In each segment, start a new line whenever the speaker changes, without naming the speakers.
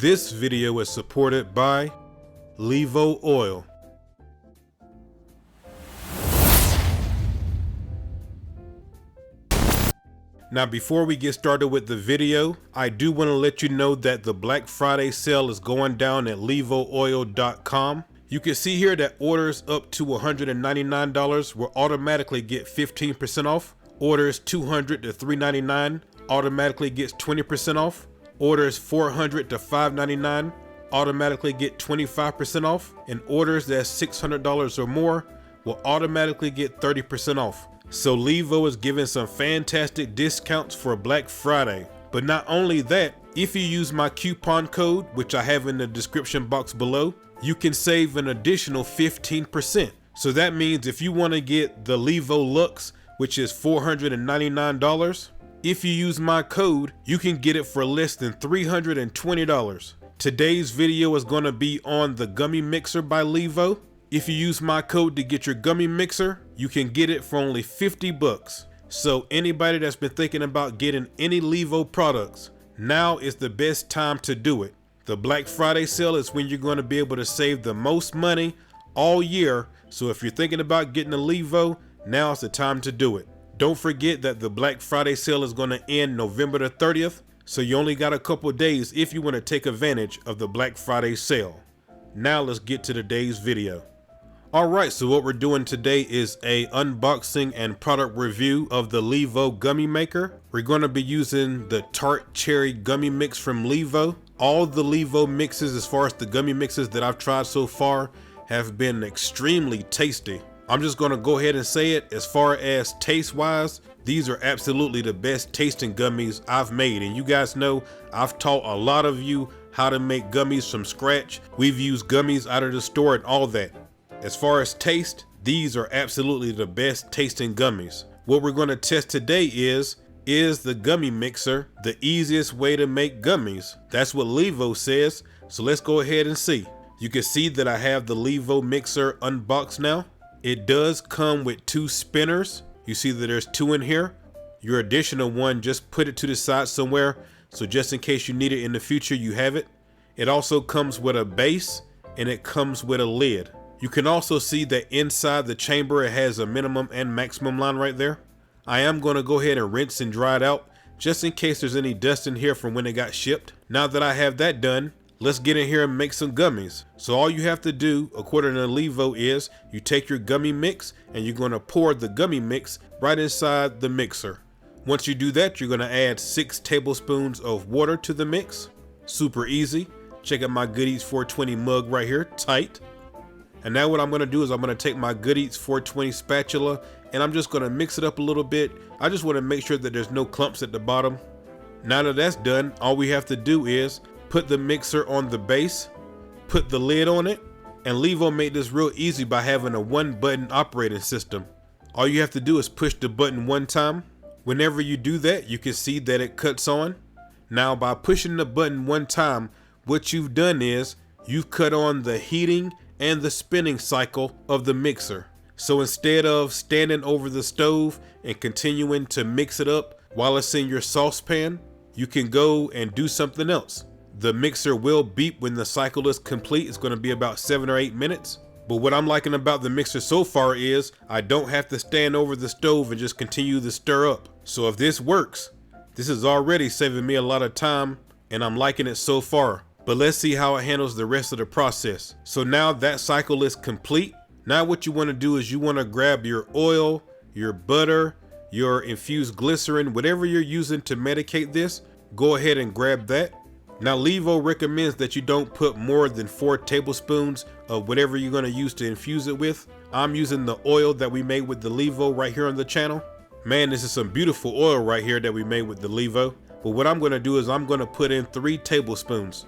This video is supported by LÄVO Oil. Now before we get started with the video, I do want to let you know that the Black Friday sale is going down at LÄVOoil.com. You can see here that orders up to $199 will automatically get 15% off. Orders $200 to $399 automatically gets 20% off. Orders $400 to $599 automatically get 25% off. And orders that's $600 or more will automatically get 30% off. So LÄVO is giving some fantastic discounts for Black Friday. But not only that, if you use my coupon code, which I have in the description box below, you can save an additional 15%. So that means if you want to get the LÄVO Luxe, which is $499, if you use my code, you can get it for less than $320. Today's video is going to be on the Gummy Mixer by LÄVO. If you use my code to get your gummy mixer, you can get it for only 50 bucks. So anybody that's been thinking about getting any LÄVO products, now is the best time to do it. The Black Friday sale is when you're going to be able to save the most money all year. So if you're thinking about getting a LÄVO, now is the time to do it. Don't forget that the Black Friday sale is going to end November the 30th. So you only got a couple days if you want to take advantage of the Black Friday sale. Now let's get to today's video. Alright, so what we're doing today is a unboxing and product review of the LÄVO Gummy Maker. We're going to be using the Tart Cherry Gummy Mix from LÄVO. All the LÄVO mixes, as far as the gummy mixes that I've tried so far, have been extremely tasty. I'm just going to go ahead and say it, as far as taste wise, these are absolutely the best tasting gummies I've made. And you guys know I've taught a lot of you how to make gummies from scratch. We've used gummies out of the store and all that. As far as taste, these are absolutely the best tasting gummies. What we're going to test today is the gummy mixer the easiest way to make gummies? That's what LÄVO says, so let's go ahead and see. You can see that I have the LÄVO mixer unboxed now. It does come with 2 spinners. You see that there's 2 in here. Your additional one, just put it to the side somewhere, so just in case you need it in the future, you have it. It also comes with a base and it comes with a lid. You can also see that inside the chamber it has a minimum and maximum line right there. I am going to go ahead and rinse and dry it out just in case there's any dust in here from when it got shipped. Now that I have that done, let's get in here and make some gummies. So all you have to do, according to LÄVO, is you take your gummy mix and you're going to pour the gummy mix right inside the mixer. Once you do that, you're going to add 6 tablespoons of water to the mix. Super easy. Check out my Good Eats 420 mug right here, tight. And now what I'm going to do is I'm going to take my Good Eats 420 spatula and I'm just going to mix it up a little bit. I just want to make sure that there's no clumps at the bottom. Now that that's done, all we have to do is put the mixer on the base, put the lid on it, and LÄVO made this real easy by having a 1-button operating system. All you have to do is push the button 1 time. Whenever you do that, you can see that it cuts on. Now by pushing the button 1 time, what you've done is you've cut on the heating and the spinning cycle of the mixer. So instead of standing over the stove and continuing to mix it up while it's in your saucepan, you can go and do something else. The mixer will beep when the cycle is complete. It's going to be about 7 or 8 minutes. But what I'm liking about the mixer so far is I don't have to stand over the stove and just continue to stir up. So if this works, this is already saving me a lot of time and I'm liking it so far. But let's see how it handles the rest of the process. So now that cycle is complete. Now what you want to do is you want to grab your oil, your butter, your infused glycerin, whatever you're using to medicate this, go ahead and grab that. Now LÄVO recommends that you don't put more than 4 tablespoons of whatever you're going to use to infuse it with. I'm using the oil that we made with the LÄVO right here on the channel. Man, this is some beautiful oil right here that we made with the LÄVO. But what I'm going to do is I'm going to put in 3 tablespoons.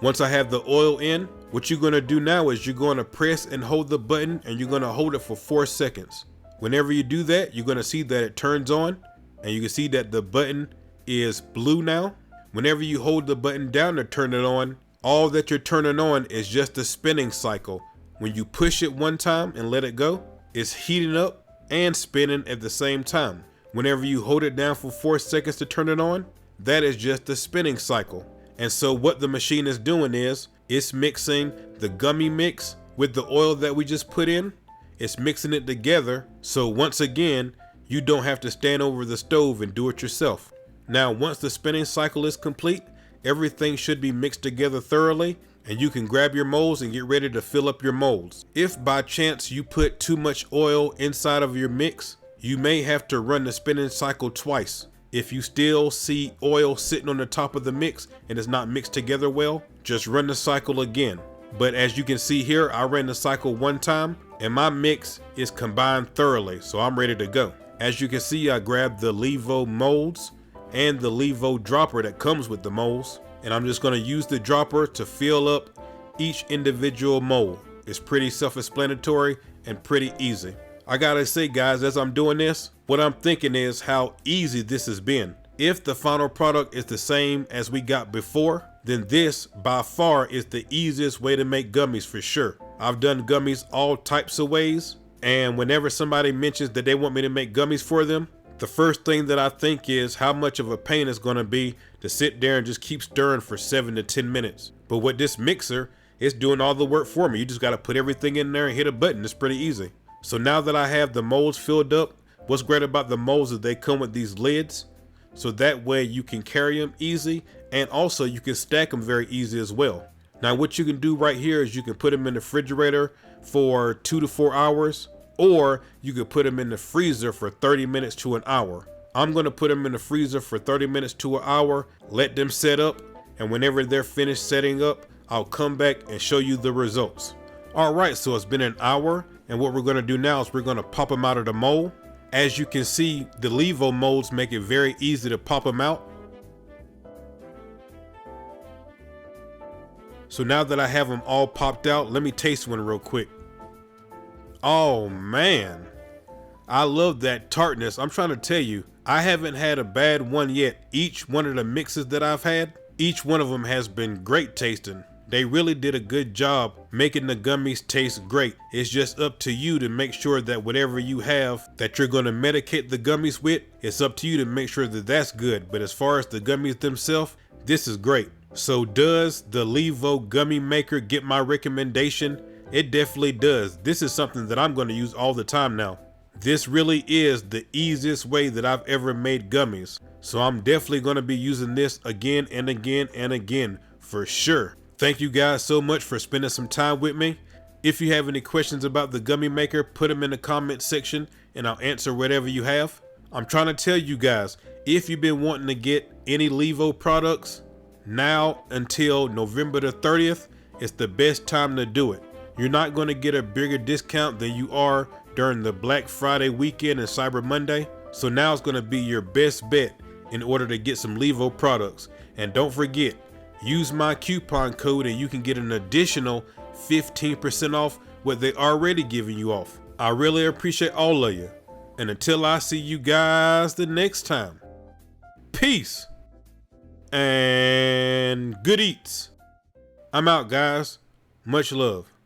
Once I have the oil in, what you're going to do now is you're going to press and hold the button and you're going to hold it for 4 seconds. Whenever you do that, you're going to see that it turns on and you can see that the button is blue now. Whenever you hold the button down to turn it on, all that you're turning on is just the spinning cycle. When you push it 1 time and let it go, it's heating up and spinning at the same time. Whenever you hold it down for 4 seconds to turn it on, that is just the spinning cycle. And so what the machine is doing is it's mixing the gummy mix with the oil that we just put in. It's mixing it together. So once again, you don't have to stand over the stove and do it yourself. Now, once the spinning cycle is complete, everything should be mixed together thoroughly, and you can grab your molds and get ready to fill up your molds. If by chance you put too much oil inside of your mix, you may have to run the spinning cycle twice. If you still see oil sitting on the top of the mix and it's not mixed together well, just run the cycle again. But as you can see here, I ran the cycle one time and my mix is combined thoroughly, so I'm ready to go. As you can see, I grabbed the LÄVO molds and the LÄVO dropper that comes with the molds, and I'm just gonna use the dropper to fill up each individual mold. It's pretty self-explanatory and pretty easy. I gotta say guys, as I'm doing this, what I'm thinking is how easy this has been. If the final product is the same as we got before, then this by far is the easiest way to make gummies for sure. I've done gummies all types of ways, and whenever somebody mentions that they want me to make gummies for them, the first thing that I think is how much of a pain it's gonna be to sit there and just keep stirring for 7 to 10 minutes. But with this mixer, it's doing all the work for me. You just gotta put everything in there and hit a button. It's pretty easy. So now that I have the molds filled up, what's great about the molds is they come with these lids. So that way you can carry them easy, and also you can stack them very easy as well. Now what you can do right here is you can put them in the refrigerator for 2 to 4 hours, or you could put them in the freezer for 30 minutes to an hour. I'm gonna put them in the freezer for 30 minutes to an hour, let them set up, and whenever they're finished setting up, I'll come back and show you the results. All right, so it's been an hour, and what we're gonna do now is we're gonna pop them out of the mold. As you can see, the LÄVO molds make it very easy to pop them out. So now that I have them all popped out, let me taste one real quick. Oh man, I love that tartness. I'm trying to tell you, I haven't had a bad one yet. Each one of the mixes that I've had, each one of them has been great tasting. They really did a good job making the gummies taste great. It's just up to you to make sure that whatever you have that you're gonna medicate the gummies with, it's up to you to make sure that that's good. But as far as the gummies themselves, this is great. So does the LÄVO Gummy Maker get my recommendation? It definitely does. This is something that I'm gonna use all the time now. This really is the easiest way that I've ever made gummies. So I'm definitely gonna be using this again and again and again for sure. Thank you guys so much for spending some time with me. If you have any questions about the Gummy Maker, put them in the comment section and I'll answer whatever you have. I'm trying to tell you guys, if you've been wanting to get any LÄVO products, now until November the 30th, it's the best time to do it. You're not going to get a bigger discount than you are during the Black Friday weekend and Cyber Monday. So now it's going to be your best bet in order to get some LÄVO products. And don't forget, use my coupon code and you can get an additional 15% off what they already giving you off. I really appreciate all of you. And until I see you guys the next time, peace and good eats. I'm out, guys. Much love.